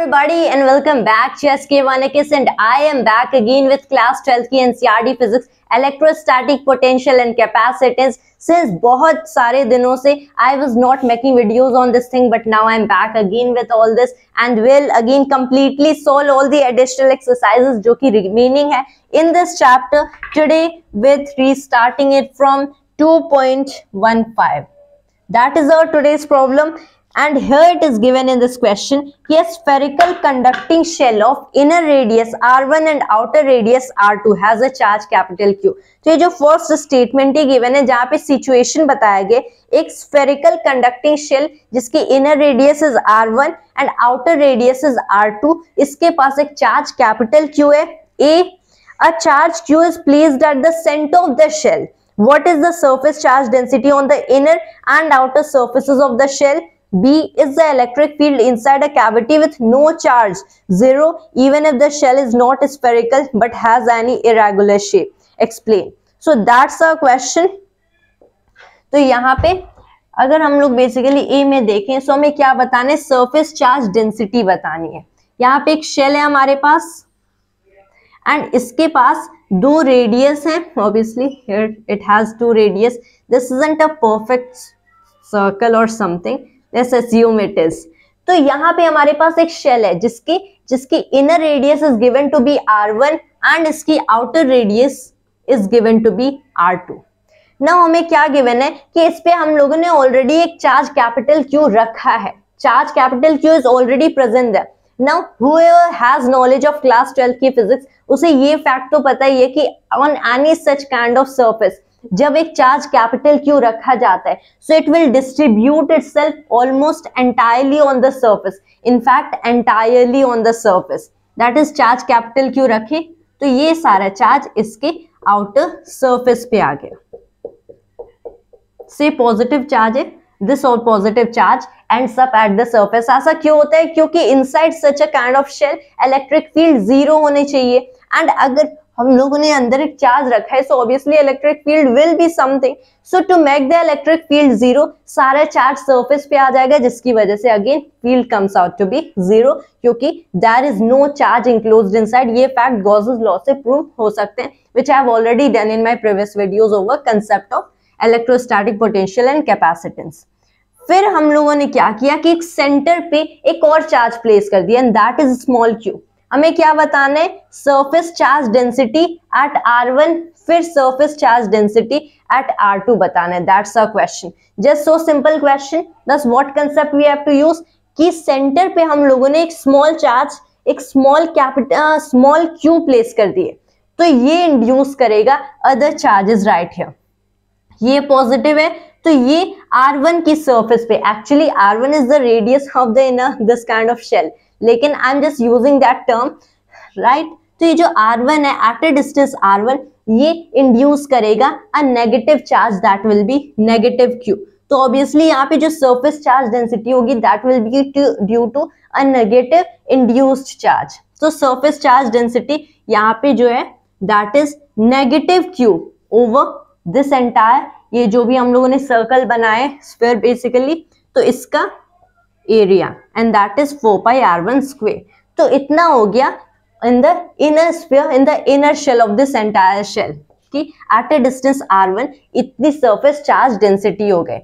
everybody and welcome back to SK1AKIS and I am back again with class 12 की NCERT physics electrostatic potential and capacitance. Since बहुत सारे दिनों से I was not making videos on this thing, but now I am back again with all this and will again completely solve all the additional exercises जो कि remaining है in this chapter today with restarting it from 2.15. That is our today's problem. And here it is given in this question कि a spherical conducting shell of inner radius r1 and outer radius r2 has a charge capital Q. तो ये जो first statement ही given है जहाँ पे situation बताया गया एक spherical conducting shell जिसकी inner radius is r1 and outer radius is r2, इसके पास एक चार्ज कैपिटल Q है. A charge Q is placed at the center of the shell. What is the surface charge density on the inner and outer surfaces of the shell? B is the electric field inside a cavity with no charge, 0, even if the shell is not spherical but has any irregular shape. Explain. So that's our question. तो यहाँ पे अगर हम लोग basically ए में देखें तो हमें क्या बताना है, सरफेस चार्ज डेंसिटी बतानी है. यहाँ पे एक शेल है हमारे पास एंड इसके पास दो रेडियस है. Obviously here it has two radius. This isn't a perfect circle और something, let's assume it is. तो यहाँ पे हमारे पास एक शेल है जिसकी inner radius is given to be r1 and इसकी outer radius is given to be r2. Now हमें क्या गिवन है कि इस पे हम लोगों ने ऑलरेडी एक चार्ज कैपिटल Q रखा है. Charge capital Q is already present there. Now, whoever has knowledge of class 12 की physics, उसे ये फैक्ट तो पता ही है कि on any such kind of surface, जब एक चार्ज कैपिटल Q रखा जाता है, so it will distribute itself almost entirely on the surface. In fact, entirely on the surface. That is charge capital Q रखे तो ये सारा चार्ज इसके आउटर सरफेस पे आ गया. से पॉजिटिव चार्ज है, this all positive charge ends up at the surface. ऐसा क्यों होता है? क्योंकि inside such a kind of shell electric field zero होने चाहिए एंड अगर हम लोगों ने अंदर एक चार्ज रखा है so obviously electric field will be something. So to make the electric field zero, सारा चार्ज surface पे आ जाएगा जिसकी वजह से again field comes out to be zero क्योंकि there is no charge enclosed inside. ये fact Gauss's law से prove हो सकते हैं which I have already done in my previous videos over concept of electrostatic potential and capacitance. फिर हम लोगों ने क्या किया कि एक सेंटर पे एक और चार्ज प्लेस कर दिया and that is small q. हमें क्या बताना है? Surface charge density at r1 फिर surface charge density at r2 बताना है. That's a question, just so simple question. Thus what concept we have to use कि सेंटर पे हम लोगों ने एक स्मॉल चार्ज एक स्मॉल q प्लेस कर दिए तो ये इंड्यूस करेगा अदर चार्जेस राइट हियर. ये पॉजिटिव है तो ये r1 की सरफेस पे, actually r1 is the radius of the inner this kind of shell, लेकिन I am just using that term right. तो ये जो r1 है एट अ डिस्टेंस r1 ये इंड्यूस करेगा a negative charge that will be negative q. तो obviously यहाँ पे जो सरफेस चार्ज डेंसिटी होगी that will be due to a negative induced charge. तो सरफेस चार्ज डेंसिटी यहाँ पे जो है that is negative q over this entire, ये जो भी हम लोगों ने सर्कल बनाए स्फीयर बेसिकली, तो इसका area and that is 4 pi r1 square. तो इतना हो गया in the inner sphere in the inner shell of this entire shell कि एट अ डिस्टेंस r1 इतनी सरफेस चार्ज डेंसिटी हो गए.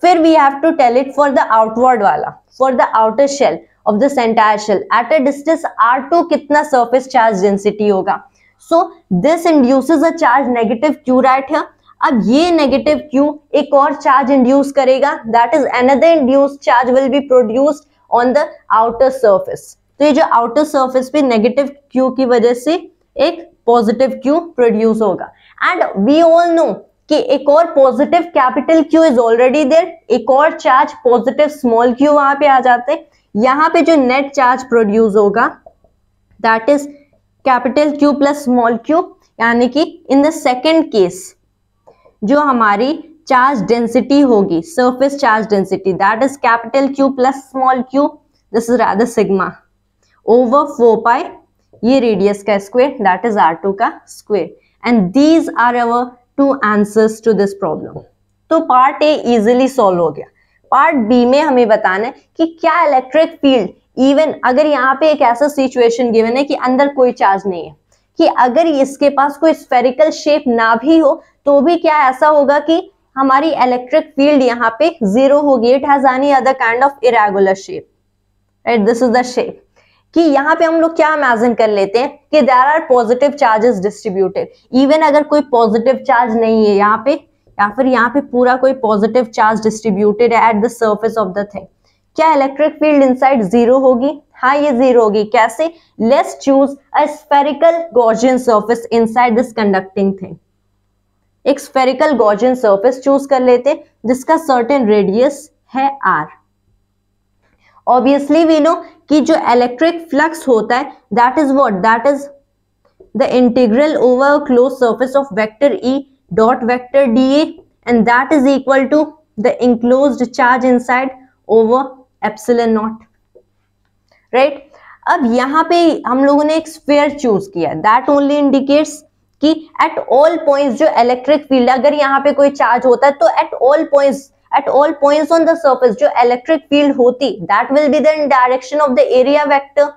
फिर we have to tell it for the outward वाला, for the outer shell of this entire shell at a distance r2 कितना surface charge density होगा. So this induces a charge negative q right here. अब ये negative q एक और charge induce करेगा that is another induced charge will be produced on the outer surface. तो ये जो आउटर सरफेस पे नेगेटिव q की वजह से एक पॉजिटिव q प्रोड्यूस होगा एंड वी ऑल नो कि एक और positive capital Q is already there, एक और चार्ज पॉजिटिव स्मॉल q वहां पे आ जाते हैं. यहाँ पे जो नेट चार्ज प्रोड्यूस होगा that is capital Q plus small q, यानी कि इन द सेकेंड केस जो हमारी चार्ज डेंसिटी होगी surface charge density that is capital Q plus small q, this is rather sigma over 4 pi ये radius का square that is r2 का square. And these are our two answers to this problem. तो part A easily solve हो गया. Part B में हमें बताना है कि क्या इलेक्ट्रिक फील्ड इवन अगर यहाँ पे एक ऐसा सिचुएशन गिवन है कि अंदर कोई चार्ज नहीं है, कि अगर इसके पास कोई स्फेरिकल शेप ना भी हो तो भी क्या ऐसा होगा कि हमारी इलेक्ट्रिक फील्ड यहाँ पे जीरो होगी, it has any other kind of irregular shape, right, this is the shape. कि यहाँ पे हम लोग क्या इमेजिन कर लेते हैं कि there are positive charges distributed, even अगर कोई पॉजिटिव चार्ज नहीं है यहाँ पे, या फिर यहाँ पे पूरा कोई पॉजिटिव चार्ज डिस्ट्रीब्यूटेड है at the surface of the thing, क्या इलेक्ट्रिक फील्ड इनसाइड जीरो होगी? हाँ, ये जीरो होगी। कैसे? Let's choose a spherical Gaussian surface inside this conducting thing. एक स्फेरिकल गॉसियन सरफेस चूज कर लेते हैं जिसका सर्टेन रेडियस है r। ऑब्वियसली वी नो कि जो इलेक्ट्रिक फ्लक्स होता है that is what, that is the integral over close surface of vector E dot vector dA and that is equal to the enclosed charge inside over epsilon not, right. अब यहाँ पे हम लोगों ने एक sphere choose किया, that only indicates कि at all points जो इलेक्ट्रिक फील्ड, अगर यहाँ पे कोई चार्ज होता है तो at all points on the surface जो इलेक्ट्रिक फील्ड होती that will be the in direction of the area vector.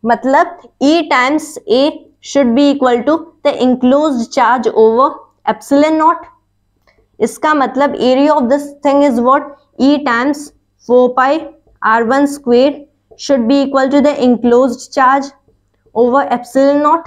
मतलब E times A should B equal to the enclosed charge over epsilon not. इसका मतलब area of this thing is what, E times 4 pi r1 square should be equal to the enclosed charge over epsilon naught।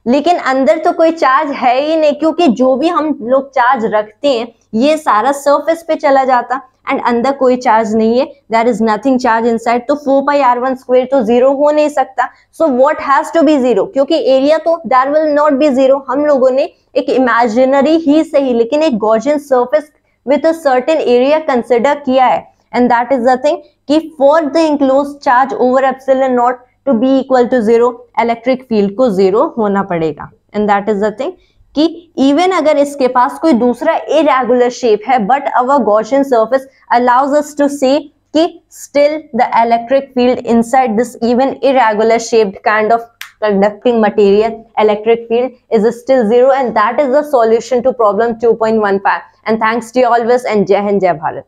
लेकिन अंदर तो कोई charge है ही नहीं, क्योंकि जो भी हम लोग चार्ज रखते हैं ये सारा सरफेस पे चला जाता एंड अंदर कोई चार्ज नहीं है, there is nothing charge inside, तो 4 pi r1 square तो जीरो हो नहीं सकता। So what has to be zero, क्योंकि एरिया तो there will not be zero. हम लोगों ने एक इमेजिनरी ही सही लेकिन एक Gaussian surface with a certain area consider किया है, and that is the thing कि for the enclosed charge over epsilon naught to be equal to zero, electric field को zero होना पड़ेगा। and that is the thing कि even अगर इसके पास कोई दूसरा irregular shape है but our Gaussian surface allows us to say कि still the electric field inside this even irregular shaped kind of conducting material, electric field is still zero, and that is the solution to problem 2.15। and thanks to you always, and Jai Hind, Jai Bharat।